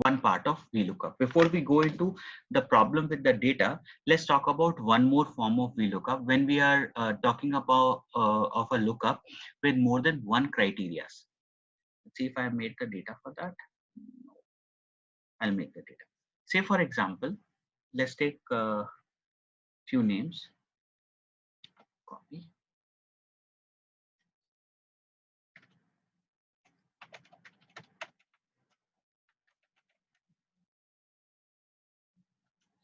one part of VLOOKUP. Before we go into the problem with the data, let's talk about one more form of VLOOKUP when we are talking about of a lookup with more than one criteria. Let's see if I made the data for that. No, I'll make the data. Say for example, let's take a few names, copy.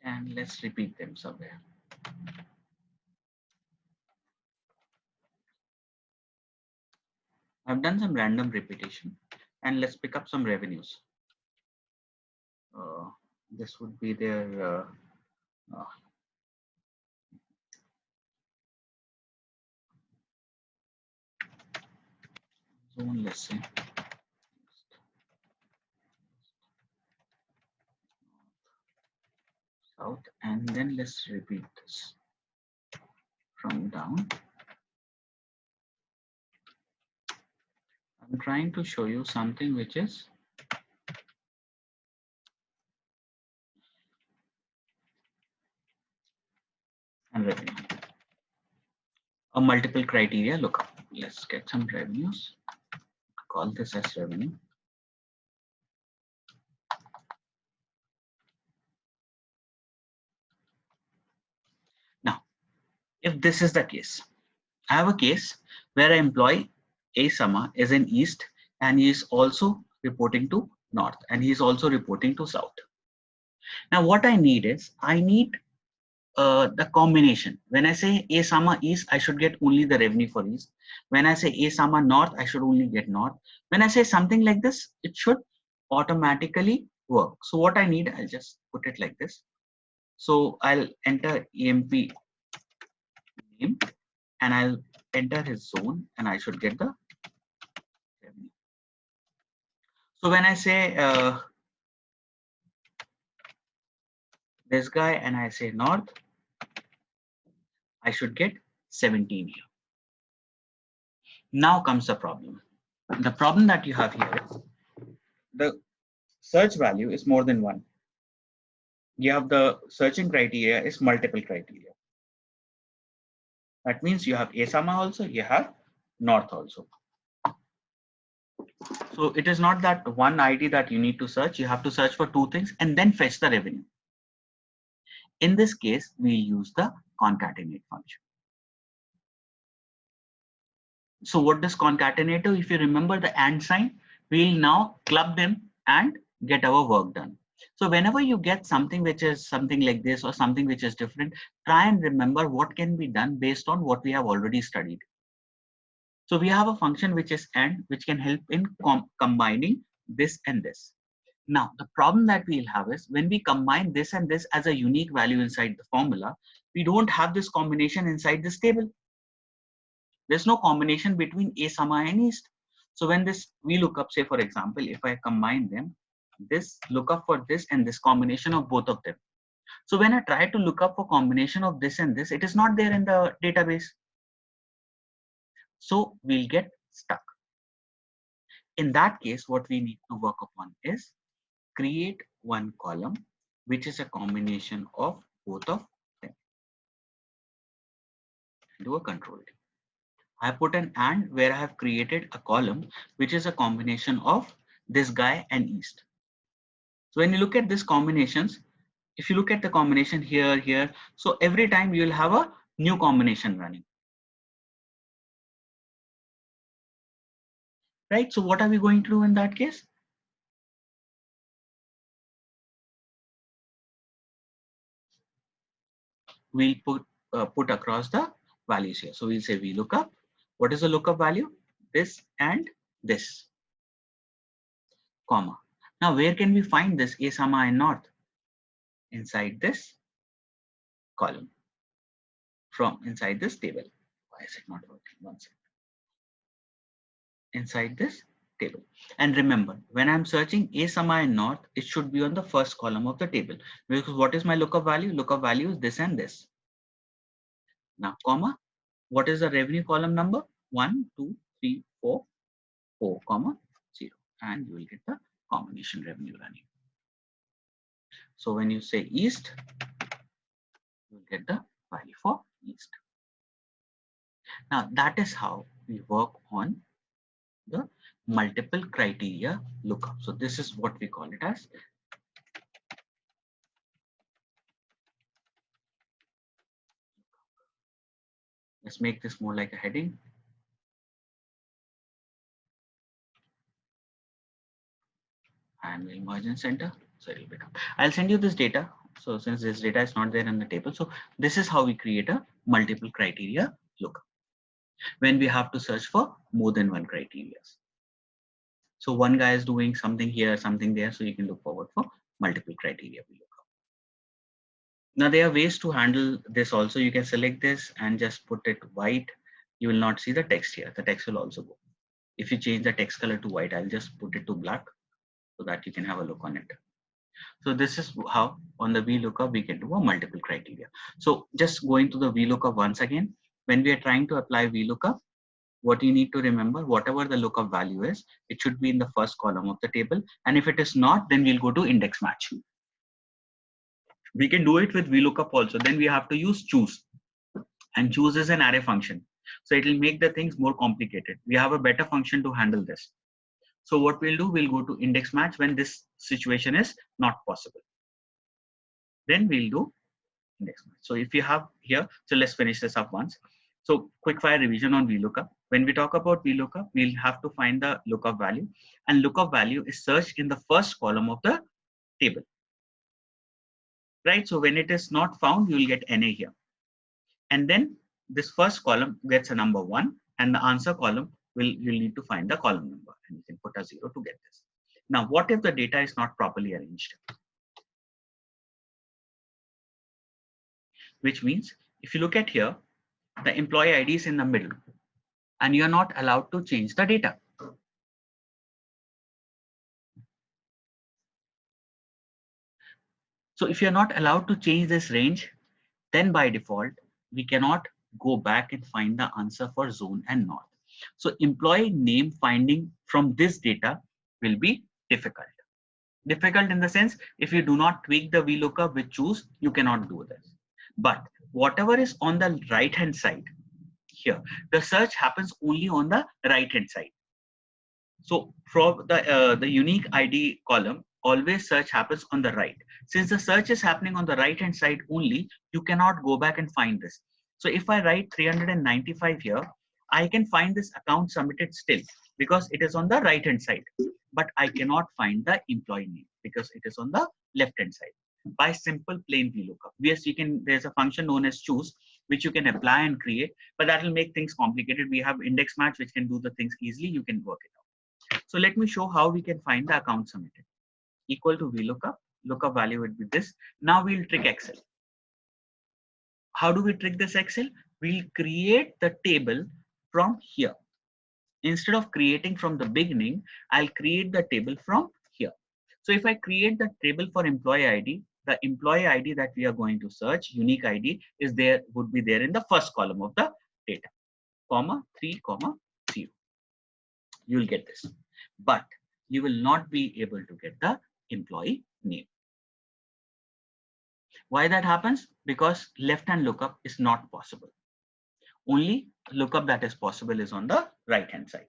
And let's repeat them somewhere. I've done some random repetition, and let's pick up some revenues. This would be their zone, let's say. South, and then let's repeat this from down. I'm trying to show you something which is and revenue. A multiple criteria lookup. Let's get some revenues. Call this as revenue. Now, if this is the case, I have a case where an employee A Sama is in East and he is also reporting to North and he is also reporting to South. Now, what I need is I need the combination. When I say A Sama East, I should get only the revenue for East. When I say A Sama North, I should only get North. When I say something like this, it should automatically work. So what I need, I'll just put it like this. So I'll enter EMP name and I'll enter his zone and I should get the revenue. So when I say this guy and I say North, I should get 17 here. Now comes the problem. The problem that you have here is the search value is more than one. You have the searching criteria is multiple criteria. That means you have Asama also, you have North also. So it is not that one ID that you need to search. You have to search for two things and then fetch the revenue. In this case, we use the concatenate function. So what does concatenate do? If you remember the and sign, we'll now club them and get our work done. So whenever you get something which is something like this or something which is different, try and remember what can be done based on what we have already studied. So we have a function which is AND, which can help in combining this and this. Now, the problem that we'll have is when we combine this and this as a unique value inside the formula, we don't have this combination inside this table. There's no combination between A, Sama and East. So when this VLOOKUP, say for example, if I combine them, this lookup for this and this combination of both of them. So when I try to look up for combination of this and this, it is not there in the database. So we'll get stuck. In that case, what we need to work upon is create one column, which is a combination of both of them. Do a control D. I put an AND where I have created a column, which is a combination of this guy and East. So when you look at these combinations, if you look at the combination here, here, so every time you will have a new combination running. Right? So what are we going to do in that case? We'll put across the values here. So we'll say VLOOKUP. What is the lookup value? This and this, comma. Now where can we find this A, Sama and North? Inside this column, from inside this table. Why is it not working? One second. Inside this table. And remember, when I'm searching A, Sama and North, it should be on the first column of the table. Because what is my lookup value? Lookup value is this and this. Now, comma, what is the revenue column number? 1, 2, 3, 4, 4, comma, 0. And you will get the combination revenue running. So when you say East, you'll get the value for East. Now that is how we work on the multiple criteria lookup. So this is what we call it as let's make this more like a heading. And we'll merge and center. So it'll become. I'll send you this data. So since this data is not there in the table, so this is how we create a multiple criteria lookup when we have to search for more than one criteria. So one guy is doing something here, something there, so you can look forward for multiple criteria lookup. Now there are ways to handle this also. You can select this and just put it white. You will not see the text here. The text will also go. If you change the text color to white, I'll just put it to black so that you can have a look on it. So this is how on the VLOOKUP we can do a multiple criteria. So just going to the VLOOKUP once again, when we are trying to apply VLOOKUP, what you need to remember, whatever the lookup value is, it should be in the first column of the table. And if it is not, then we'll go to index match. We can do it with VLOOKUP also. Then we have to use choose, and choose is an array function. So it will make the things more complicated. We have a better function to handle this. So what we'll do, we'll go to index match when this situation is not possible. Then we'll do index match. So if you have here, so let's finish this up once. So quick fire revision on VLOOKUP. When we talk about VLOOKUP, we'll have to find the lookup value, and lookup value is searched in the first column of the table. Right? So when it is not found, you will get NA here. And then this first column gets a number 1, and the answer column you'll need to find the column number, and you can put a 0 to get this. Now, what if the data is not properly arranged? Which means if you look at here, the employee ID is in the middle, and you're not allowed to change the data. So if you're not allowed to change this range, then by default, we cannot go back and find the answer for zone and north. So employee name finding from this data will be difficult. Difficult in the sense, if you do not tweak the VLOOKUP with choose, you cannot do this. But whatever is on the right hand side here, the search happens only on the right hand side. So from the unique ID column, always search happens on the right. Since the search is happening on the right hand side only, you cannot go back and find this. So if I write 395 here, I can find this account submitted still because it is on the right hand side, but I cannot find the employee name because it is on the left hand side by simple plain VLOOKUP. Yes, you can, there's a function known as choose, which you can apply and create, but that will make things complicated. We have index match, which can do the things easily. You can work it out. So let me show how we can find the account submitted. Equal to VLOOKUP, lookup value would be this. Now we'll trick Excel. How do we trick this Excel? We'll create the table from here. Instead of creating from the beginning, I'll create the table from here. So if I create the table for employee ID, the employee ID that we are going to search, unique ID, is there, would be there in the first column of the data, comma 3, comma 0. You will get this, but you will not be able to get the employee name. Why that happens? Because left hand lookup is not possible. Only lookup that is possible is on the right hand side.